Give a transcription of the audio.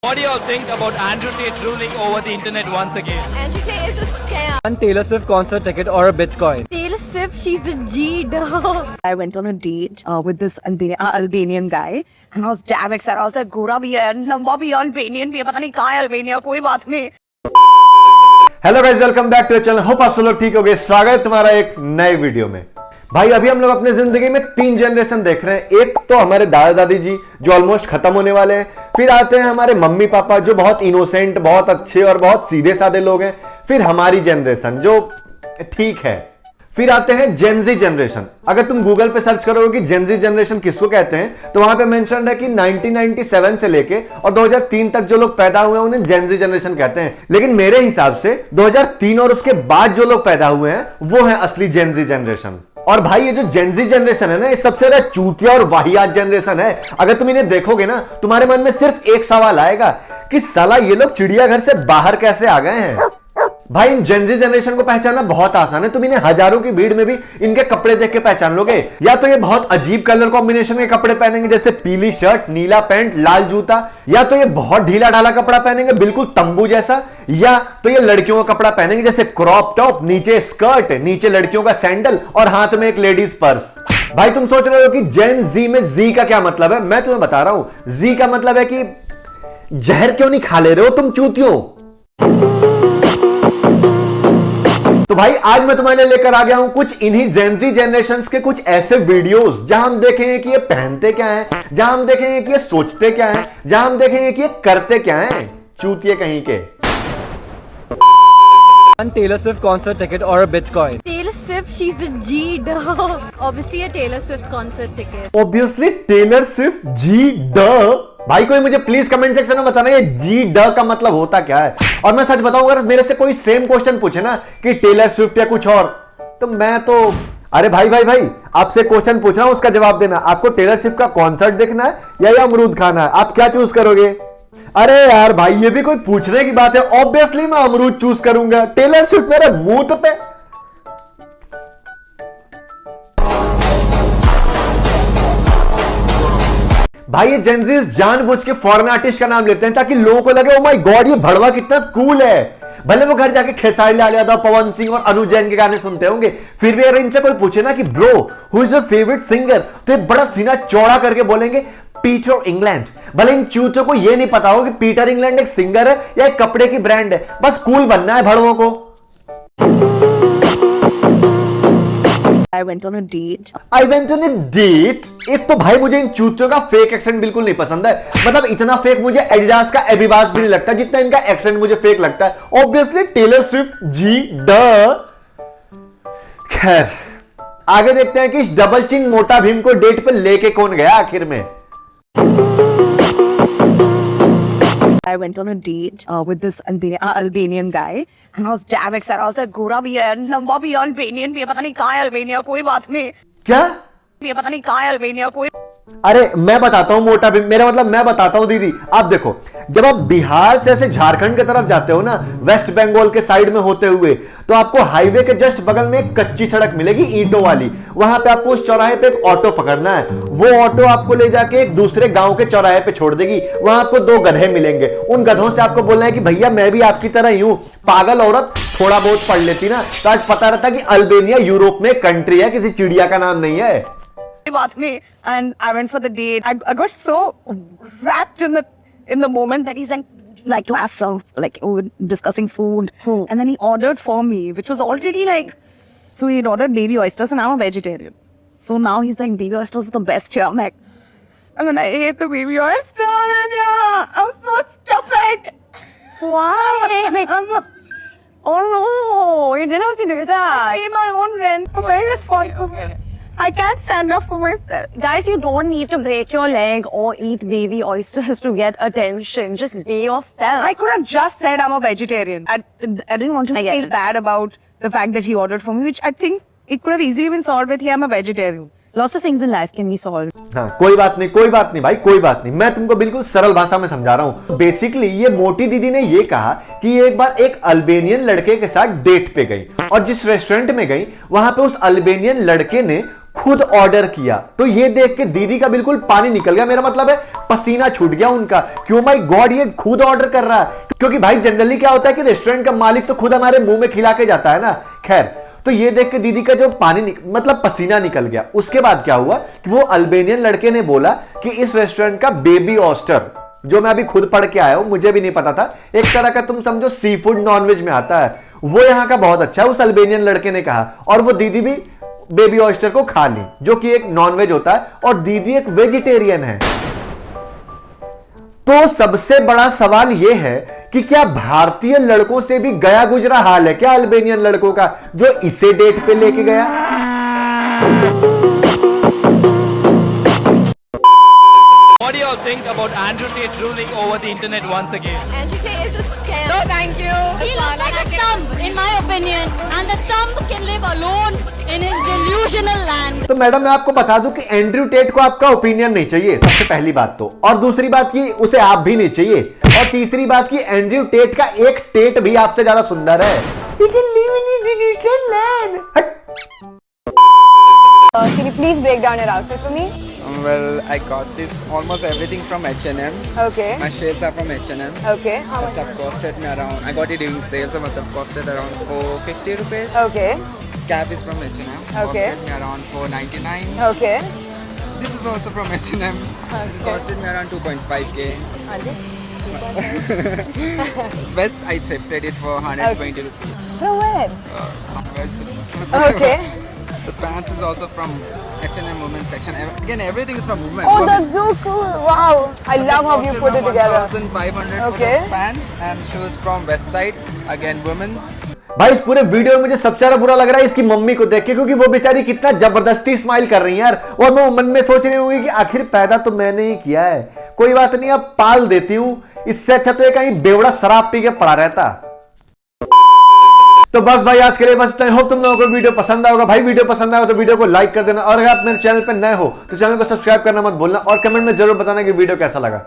What do you all think about Andrew Tate ruling over the internet once again? Andrew Tate is a scam. One Taylor Swift concert ticket or a Bitcoin? Taylor Swift, she's a G dog. I went on a date with this Albanian guy, and I was damn excited. I was like, "Gora bhi hai, lamba bhi hai, Albanian bhi hai, पता नहीं कहाँ है Albania, कोई बात नहीं." Hello guys, welcome back to the channel. Hope आप सब लोग ठीक हो गए। स्वागत है तुम्हारा एक नए वीडियो में। भाई अभी हम लोग अपने जिंदगी में 3 जनरेशन देख रहे हैं। एक तो हमारे दादा दादी जी जो ऑलमोस्ट खत्म होने वाले हैं, फिर आते हैं हमारे मम्मी पापा जो बहुत इनोसेंट, बहुत अच्छे और बहुत सीधे साधे लोग हैं, फिर हमारी जनरेशन जो ठीक है, फिर आते हैं जेनजी जनरेशन। अगर तुम गूगल पे सर्च करोगे कि जेनजी जनरेशन किसको कहते हैं तो वहां पे मेंशन है कि 1997 से लेके और 2003 तक जो लोग पैदा हुए हैं उन्हें जेनजी जनरेशन कहते हैं। लेकिन मेरे हिसाब से 2003 और उसके बाद जो लोग पैदा हुए हैं वो है असली जेनजी जनरेशन। और भाई ये जो जेनजी जनरेशन है ना, ये सबसे ज्यादा चूतिया और वाहियात जनरेशन है। अगर तुम इन्हें देखोगे ना, तुम्हारे मन में सिर्फ एक सवाल आएगा कि साला ये लोग चिड़ियाघर से बाहर कैसे आ गए हैं। भाई इन जेनजी जनरेशन को पहचानना बहुत आसान है। तुम इन्हें हजारों की भीड़ में भी इनके कपड़े देख के पहचान लोगे। या तो ये बहुत अजीब कलर कॉम्बिनेशन के कपड़े पहनेंगे, जैसे पीली शर्ट, नीला पैंट, लाल जूता, या तो ये बहुत ढीला ढाला कपड़ा पहनेंगे बिल्कुल तंबू जैसा, या तो ये लड़कियों का कपड़ा पहनेंगे जैसे क्रॉप टॉप, नीचे स्कर्ट, नीचे लड़कियों का सैंडल और हाथ में एक लेडीज पर्स। भाई तुम सोच रहे हो कि जेन जी में जी का क्या मतलब है? मैं तुम्हें बता रहा हूं। जी का मतलब है कि जहर क्यों नहीं खा ले रहे हो तुम चूतियों। तो भाई आज मैं तुम्हारे लिए लेकर आ गया हूं कुछ इन्हीं जेनजी जनरेशंस के कुछ ऐसे वीडियोस जहां हम देखेंगे कि ये पहनते क्या हैं, जहां हम देखेंगे कि ये सोचते क्या हैं, जहां हम देखेंगे कि ये करते क्या हैं, चूतिए कहीं के। One Taylor Swift concert ticket or a Bitcoin? Taylor Swift, she's a G dog. Obviously a Taylor Swift concert ticket. Obviously Taylor Swift ji ड। भाई कोई मुझे प्लीज कमेंट सेक्शन में बताना ये जी ड का मतलब होता क्या है। और मैं सच बताऊं, अगर मेरे से कोई सेम क्वेश्चन पूछे ना कि टेलर स्विफ्ट या कुछ और, तो मैं तो अरे भाई आपसे क्वेश्चन पूछ रहा हूं, उसका जवाब देना। आपको टेलर स्विफ्ट का कॉन्सर्ट देखना है या ये अमरूद खाना है? आप क्या चूज करोगे? अरे यार भाई ये भी कोई पूछने की बात है। ऑब्वियसली मैं अमरूद चूज करूंगा। टेलर स्विफ्ट मेरे मुंह पे। भाई ये जेनजीज जानबूझ के फॉरेन आर्टिस्ट का नाम लेते हैं ताकि लोगों को लगे ओ माय गॉड ये भड़वा कितना कूल है। भले वो घर जाके खेसारी लाल यादव, पवन सिंह और अनु जैन के गाने सुनते होंगे, फिर भी अगर इनसे कोई पूछे ना कि bro who is your favourite singer, तो एक बड़ा सीना चौड़ा करके बोलेंगे पीटर इंग्लैंड। भले इन चूतों को ये नहीं पता हो कि पीटर इंग्लैंड एक सिंगर है या एक कपड़े की ब्रांड है, बस कूल बनना है भड़वों को। I went on a date. I went on a date? एक तो भाई मुझे इन चूतियों का फेक एक्सेंट बिल्कुल नहीं पसंद है। मतलब इतना फेक मुझे एडिडास का एबिबास भी नहीं लगता जितना इनका एक्सेंट मुझे फेक लगता है। ऑब्वियसली टेलर स्विफ्ट जी ड। खैर आगे देखते हैं कि इस डबल चिन मोटा भीम को डेट पे लेके कौन गया आखिर में। I went on a date with this Albanian guy, and I was damn excited. I was like, "Gora bhi hai, lamba bhi hai, Albanian bhi hai, पता नहीं कहाँ है Albania, कोई बात नहीं." क्या? ये पता नहीं कहाँ है Albania, कोई। अरे मैं बताता हूं मोटा भीम, मेरा मतलब मैं बताता हूं दीदी। आप देखो, जब आप बिहार से ऐसे झारखंड की तरफ जाते हो ना, वेस्ट बंगाल के साइड में होते हुए, तो आपको हाईवे के जस्ट बगल में एक कच्ची सड़क मिलेगी ईंटों वाली। वहां पे आपको उस चौराहे पे एक ऑटो पकड़ना है। वो ऑटो आपको ले जाके एक दूसरे गांव के चौराहे पे छोड़ देगी। वहां आपको 2 गधे मिलेंगे। उन गधों से आपको बोलना है कि भैया मैं भी आपकी तरह ही हूं। पागल औरत थोड़ा बहुत पढ़ लेती ना तो आज पता रहता कि अल्बानिया यूरोप में कंट्री है, किसी चिड़िया का नाम नहीं है। बात में, and I went for the date. I got so wrapped in the moment that he's like to have some, like, we were discussing food, and then he ordered for me, which was already like, so he ordered baby oysters, and I'm a vegetarian, so now he's like, baby oysters are the best here. I'm like, and then I ate the baby oyster, and yeah, I'm so stupid. Why? Oh no, you didn't have to do that. I paid my own rent. I'm very responsible. I can't stand up for myself. Guys, you don't need to break your leg or eat baby oysters to get attention. Just be yourself. I could have just said I'm a vegetarian. I didn't want to feel bad about the fact that he ordered for me, which I think it could have easily been solved with, I'm a vegetarian. Lots of things in life can be solved. हाँ कोई बात नहीं भाई, कोई बात नहीं। मैं तुमको बिल्कुल सरल भाषा में समझा रहा हूँ। बेसिकली ये मोटी दीदी ने ये कहा कि एक बार एक अल्बानियन लड़के के साथ डेट पे गई और जिस रेस्टोरेंट में गई वहां पे उस अल्बानियन लड़के ने खुद ऑर्डर किया। तो ये देख के दीदी का बिल्कुल पानी निकल गया, मेरा मतलब है पसीना छूट गया उनका। क्यों माय गॉड, ये खुद ऑर्डर कर रहा है। क्योंकि भाई जनरली क्या होता है कि रेस्टोरेंट का मालिक तो खुद हमारे मुंह में खिला के जाता है ना। खैर, तो ये देख के दीदी का जो मतलब पसीना निकल गया। उसके बाद क्या हुआ कि वो अल्बेनियन लड़के ने बोला कि इस रेस्टोरेंट का बेबी ऑयस्टर, जो मैं अभी खुद पढ़ के आया हूं, मुझे भी नहीं पता था, एक तरह का तुम समझो सी फूड नॉनवेज में आता है, वो यहां का बहुत अच्छा है, उस अल्बेनियन लड़के ने कहा। और वो दीदी भी बेबी ऑयस्टर को खा ली, जो कि एक नॉनवेज होता है, और दीदी एक वेजिटेरियन है। तो सबसे बड़ा सवाल यह है कि क्या भारतीय लड़कों से भी गया गुजरा हाल है क्या अल्बेनियन लड़कों का, जो इसे डेट पे लेके गया? What do you all think about Andrew Tate ruling over the internet once again? Andrew Tate is a scam. No, thank you. He looks like a thumb, in my opinion, and the thumb can live alone in his delusional land. तो madam मैं आपको बता दूं कि Andrew Tate को आपका opinion नहीं चाहिए, सबसे पहली बात तो। और दूसरी बात की उसे आप भी नहीं चाहिए। और तीसरी बात की एंड्रयू टेट का एक टेट भी आपसे ज्यादा सुंदर है। He can live in his delusional land. Can you please break down your outfit for me? Well, I got this almost everything from H&M. Okay. My shades are from H&M. Okay. How Must much? have costed me around. I got it during sale, so must have costed around 450 rupees. Okay. Cap is from H&M. Okay. Costed me around 499. Okay. This is also from H&M. This costed me around 2.5k. Anji? Vest I thrifted it for 120 rupees. So where? Somewhere just. Okay. The pants is also from H&M women's section. Again, everything is from women. Oh, that's so cool. Wow. I love how you put it together. 1,500 Okay. for the pants and shoes from West Side. Again, women's. भाई इस पूरे video में मुझे सबसे ज्यादा बुरा लग रहा है इसकी मम्मी को देख के, क्योंकि वो बेचारी कितना जबरदस्ती स्माइल कर रही है यार। और मैं मन में सोच रही हूँ कि आखिर पैदा तो मैंने ही किया है, कोई बात नहीं, अब पाल देती हूँ। इससे अच्छा तो ये कहीं बेवड़ा शराब पी के पड़ा रहता। तो बस भाई आज के लिए बस इतना ही। होप तुम लोगों को वीडियो पसंद आएगा। भाई वीडियो पसंद आएगा तो वीडियो को लाइक कर देना, और अगर आप मेरे चैनल पर नए हो तो चैनल को सब्सक्राइब करना मत भूलना, और कमेंट में जरूर बताना कि वीडियो कैसा लगा।